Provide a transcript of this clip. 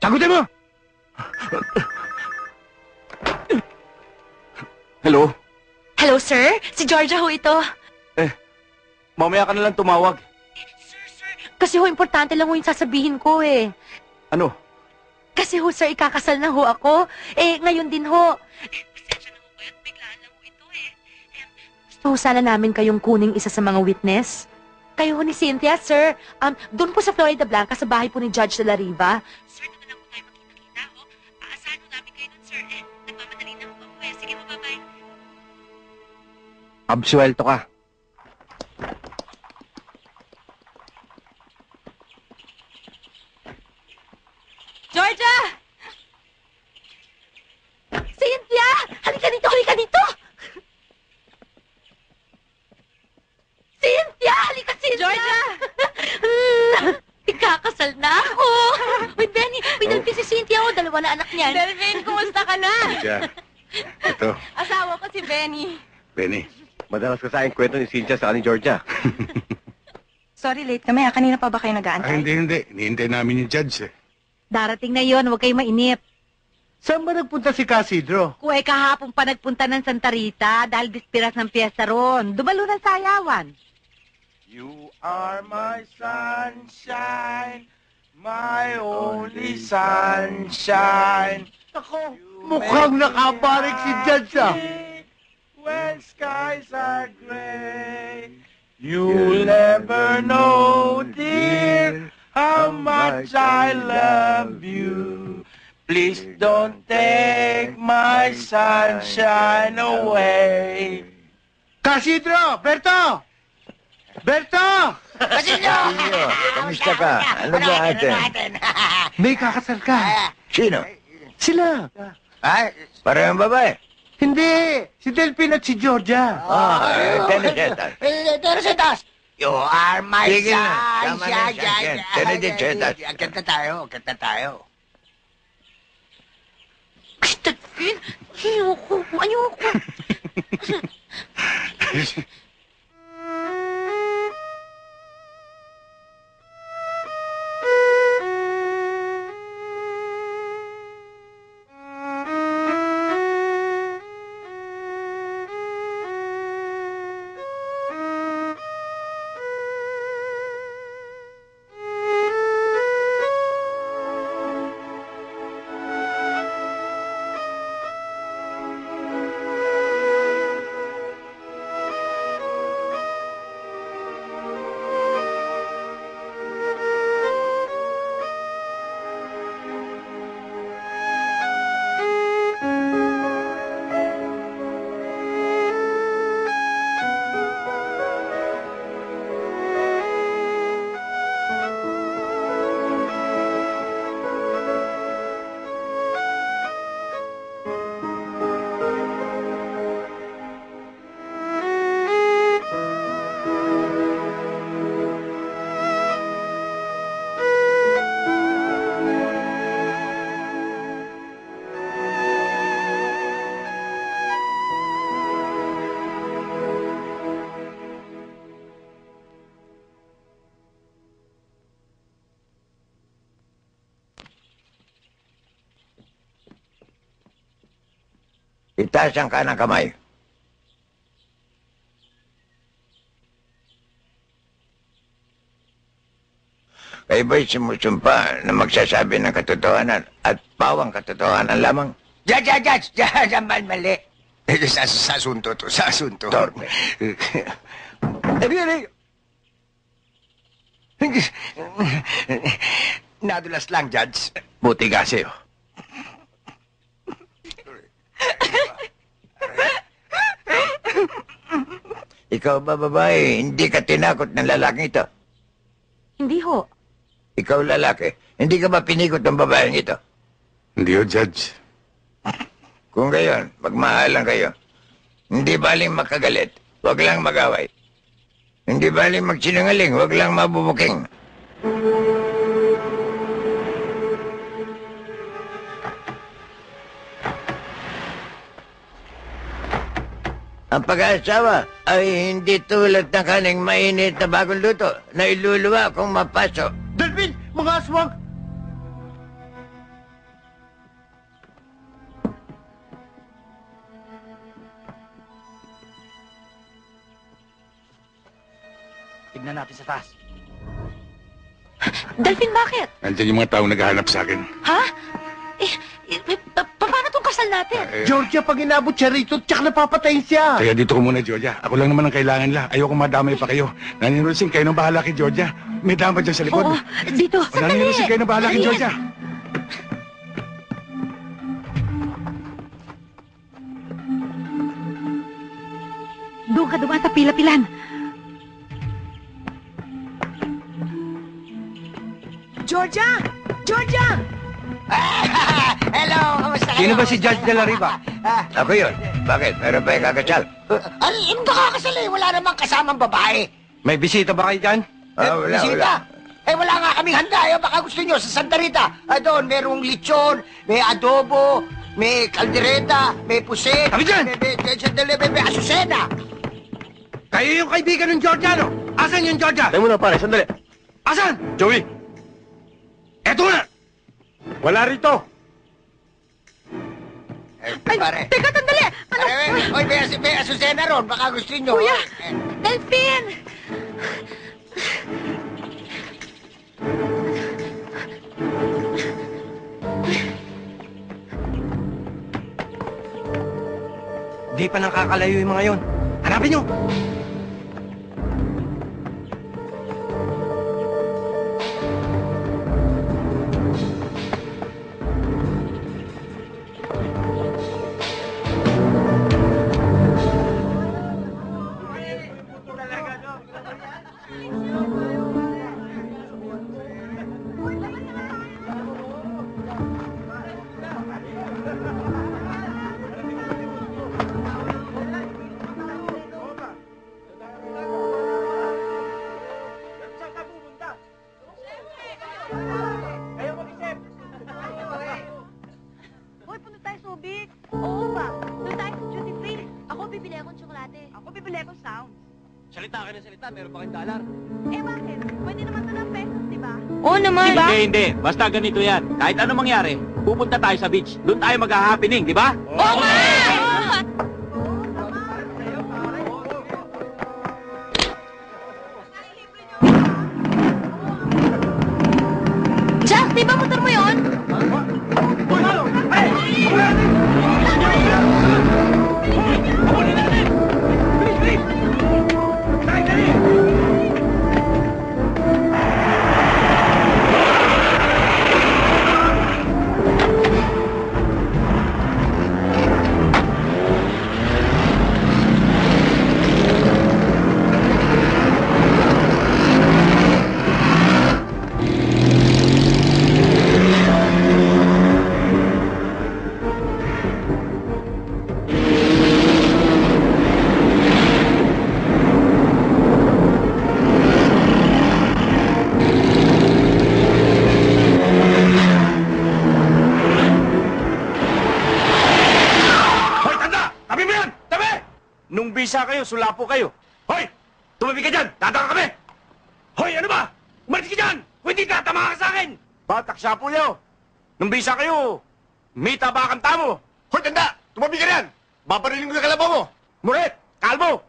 Sagutin mo! Hello? Hello, sir? Si Georgia ho ito. Mamaya ka na lang tumawag. Sir. Kasi ho, importante lang ho yung sasabihin ko eh. Ano? Kasi ho, sir, ikakasal na ho ako. Ngayon din ho. Pasensya na ho kayo at biglaan lang ho ito eh. Gusto ho sana namin kayong kuning isa sa mga witness. Kayo ho ni Cynthia, sir. Doon po sa Florida Blanca, sa bahay po ni Judge de la Riva. Sir, doon na lang po tayo makita-kita ho. Aasahan ho namin kayo doon, sir. Nagmamadali na ho ako eh. Sige mo, bye-bye. Absuelto ka. Georgia! Cynthia! Halika dito, halika dito! Cynthia! Halika, Cynthia! Georgia! Ikakasal na ako! Uy, Benny, pinalpi si Cynthia o, dalawa na anak niyan. Delvin, kumusta ka na? Cynthia, ito. Asawa ko si Benny. Benny, madalas ka sa akin kwento ni Cynthia sa ni Georgia. Sorry, late kami. Kanina pa ba kayo nag-aantay? Hindi. Hinihintay namin yung judge eh. Darating na yon, huwag kayong mainip. Saan ba nagpunta si Casidro? Kuway kahapon pa nagpunta ng Santa Rita dahil dispiras ng piyesta ron. Dumalo ng sayawan. You are my sunshine, my only sunshine. Ako, mukhang nakabarik si Judge ah. When skies are gray, you'll never know, dear, how much I love you. Please don't take my sunshine away. Casidro! Berto! Berto! Casillo! Kamusta ka? Ano ba atin? May kakasal ka. Sino? Sila. Ay, parehong babae. Hindi. Si Delphine at si Georgia. Tenesetas. Teresetas! You are my Sige na, tama na sunshine. yan. Tenesetas. Kanta tayo. Stephen, ayoko. Itaas ang kanang kamay. Kayo ba'y sumusumpa na magsasabi ng katotohanan at pawang katotohanan lamang? Judge! Mali. Sa asunto to, sa asunto. Torpe. Nadulas lang, Judge. Buti kasi, oh. Ikaw ba, babae, hindi ka tinakot ng lalaking ito? Hindi ho. Ikaw, lalaki, hindi ka ba pinikot ng babaeng ito? Hindi o, Judge. Kung gayon, magmahalan kayo. Hindi baling makagalit, huwag lang mag-away. Hindi baling magsinungaling, huwag lang mabubuking. Ang pag-aasawa ay hindi tulad ng kaning mainit na bagong luto na iluluwa kung mapaso. Delphine! Mga aswang! Tignan natin sa taas. Delphine, bakit? Nandiyan yung mga taong naghahanap sa akin. Ha? Paano tong kasal natin? Georgia, pag inabot siya rito, tsak napapatayin siya. Kaya dito ko muna, Georgia. Ako lang naman ang kailangan nila. Ayoko madamay pa kayo. Nanay Rosing, kayo nang bahala kay Georgia. May dama dyan sa likod. Oo, dito. O, Nanay Sandali. Rosing, kayo nang bahala kay Dali. Georgia. Doon ka dumaan sa pila-pilan. Georgia! Georgia! Hello, kamusta kayo? Sino ba si Judge de la Riva? Ako yun. Bakit? Meron ba yung kakatsal? Ano, yung nakakasal eh. Wala namang kasamang babae. May bisita ba kayo dyan? Wala, Bisita. wala. Eh, wala nga kaming handa. Eh, baka gusto nyo sa Santa Rita. Doon, merong lechon, may adobo, may kaldereta, may pusit. Kami dyan! May asusena. Kayo yung kaibigan ng Georgia, no? Asan yung Georgia? Tayo muna, pare. Sandali. Asan? Joey! Eto na! Wala rito! Pare. Teka, sandali! Ano? Oy, may asusena ron. Baka gusto nyo. Kuya! Delphine! Di pa nakakalayo yung mga yon. Hanapin nyo! Hoy, punta tayo Subic. Oo ba? Doon tayo sa duty free. Ako bibili akong tsokolate. Ako bibili akong sounds. Salita ka ng salita, meron pa kayong dollar. Eh bakit? Pwede naman ito ng pesos, di ba? Oo naman. Hindi, hindi. Basta ganito yan. Kahit ano mangyari, pupunta tayo sa beach. Doon tayo mag-happening, di ba? Oo nga! Jack, di ba motor mo yun? Hoy, tanda! Tabi mo yan! Tabi! Nung bisa kayo, sulapo kayo. Hoy! Tumabi ka dyan! Tataka kami! Hoy, ano ba? Umalis ka dyan! Kung hindi ka, tama ka sa akin! Batak siya po niyo! Nung bisa kayo, mita ba ang tamo? Hoy, tanda! Tumabi ka dyan! Babariling ko sa kalabaw mo! Muret! Kalbo!